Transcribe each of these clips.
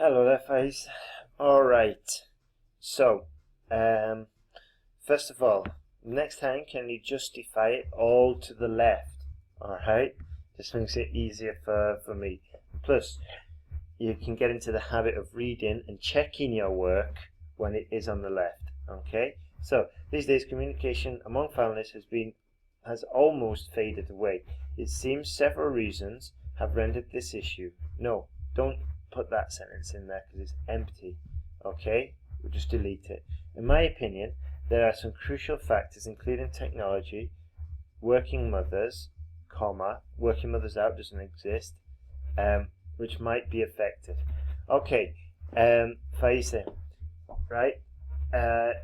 Hello there, Faezeh. Alright, so, first of all, next time can you justify it all to the left? Alright, just makes it easier for me. Plus, you can get into the habit of reading and checking your work when it is on the left. Okay, so these days communication among families has almost faded away. It seems several reasons have rendered this issue. No, don't put that sentence in there because it's empty. Okay, we'll just delete it. In my opinion, there are some crucial factors including technology, working mothers out doesn't exist, which might be affected. Okay, Faezeh, right?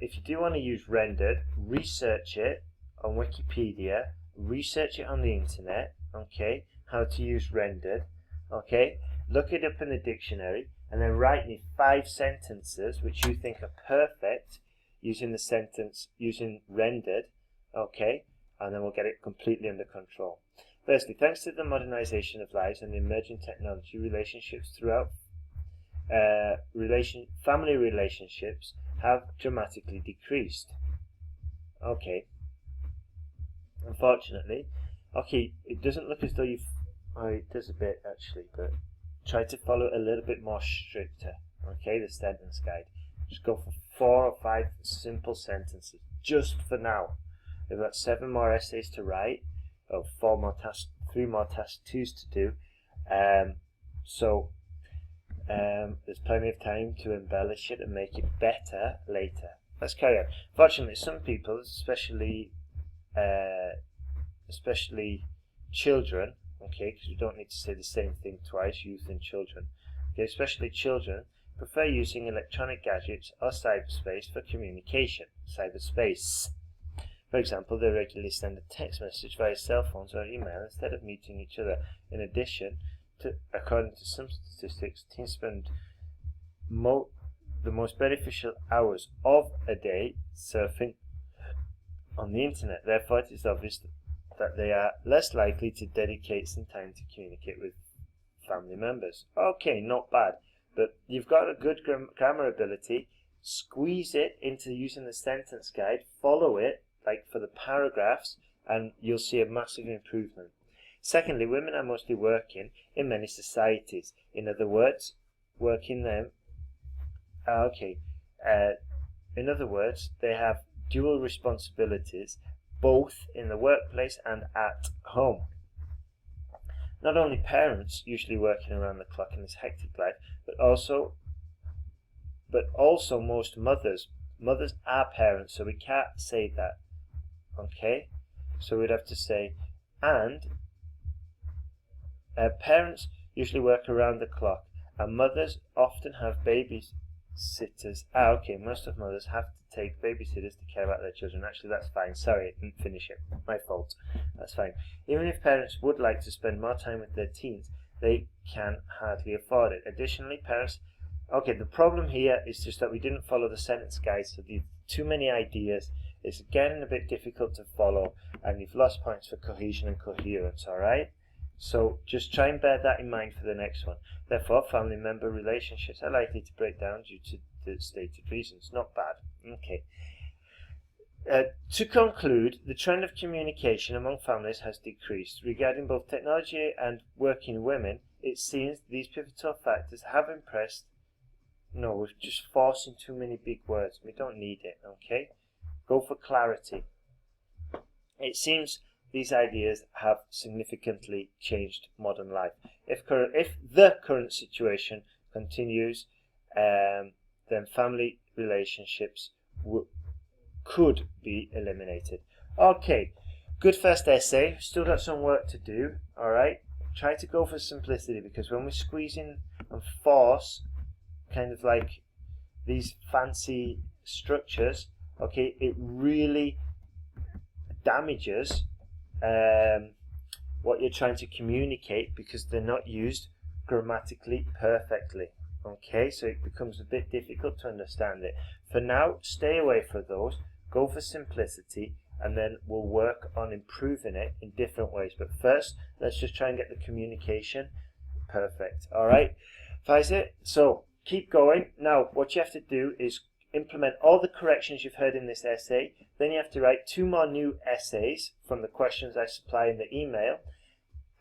If you do want to use rendered, research it on Wikipedia, research it on the internet, okay, how to use rendered, okay, look it up in the dictionary, and then write me 5 sentences which you think are perfect using rendered, okay, and then we'll get it completely under control. Firstly, thanks to the modernization of lives and the emerging technology, relationships throughout family relationships have dramatically decreased. Okay. Unfortunately, okay, it doesn't look as though it does a bit actually, but try to follow it a little bit more stricter. Okay, the sentence guide. Just go for 4 or 5 simple sentences, just for now. We've got 7 more essays to write, or 3 more task 2s to do. There's plenty of time to embellish it and make it better later. Let's carry on. Fortunately, some people, especially children, okay, because we don't need to say the same thing twice, youth and children, okay, especially children, prefer using electronic gadgets or cyberspace for communication. Cyberspace. For example, they regularly send a text message via cell phones or email instead of meeting each other. In addition, according to some statistics, teens spend the most beneficial hours of a day surfing on the internet. Therefore, it is obvious that they are less likely to dedicate some time to communicate with family members. Okay, not bad, but you've got a good grammar ability. Squeeze it into using the sentence guide, follow it, like for the paragraphs, and you'll see a massive improvement. Secondly, women are mostly working in many societies. In other words, in other words, they have dual responsibilities, both in the workplace and at home. Not only parents usually working around the clock in this hectic life, but also most mothers. Mothers are parents, so we can't say that. Okay, so we'd have to say, and parents usually work around the clock, and mothers often have babysitters. Okay, most of mothers have to take babysitters to care about their children. Actually, that's fine. Sorry, I didn't finish it. My fault. That's fine. Even if parents would like to spend more time with their teens, they can hardly afford it. Additionally, parents... Okay, the problem here is just that we didn't follow the sentence guide, so the too many ideas. It's getting a bit difficult to follow, and you've lost points for cohesion and coherence, alright? So just try and bear that in mind for the next one. Therefore, family member relationships are likely to break down due to the stated reasons. Not bad. Okay. To conclude, the trend of communication among families has decreased. Regarding both technology and working women, it seems these pivotal factors have impressed. No, we're just forcing too many big words. We don't need it, okay? Go for clarity. It seems these ideas have significantly changed modern life. If the current situation continues, then family relationships could be eliminated. Okay, good first essay. Still got some work to do, alright? Try to go for simplicity, because when we squeeze in and force kind of like these fancy structures, okay, it really damages what you're trying to communicate, because they're not used grammatically perfectly. Okay, so it becomes a bit difficult to understand it. For now, stay away from those, go for simplicity, and then we'll work on improving it in different ways. But first, let's just try and get the communication perfect. Alright, Faezeh, so keep going. Now, what you have to do is implement all the corrections you've heard in this essay. Then you have to write 2 more new essays from the questions I supply in the email.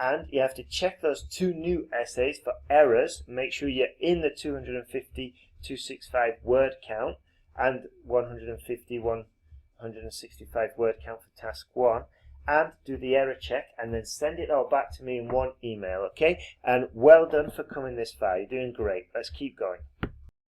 And you have to check those 2 new essays for errors. Make sure you're in the 250, 265 word count and 150, 165 word count for task 1. And do the error check and then send it all back to me in one email, okay? And well done for coming this far. You're doing great. Let's keep going.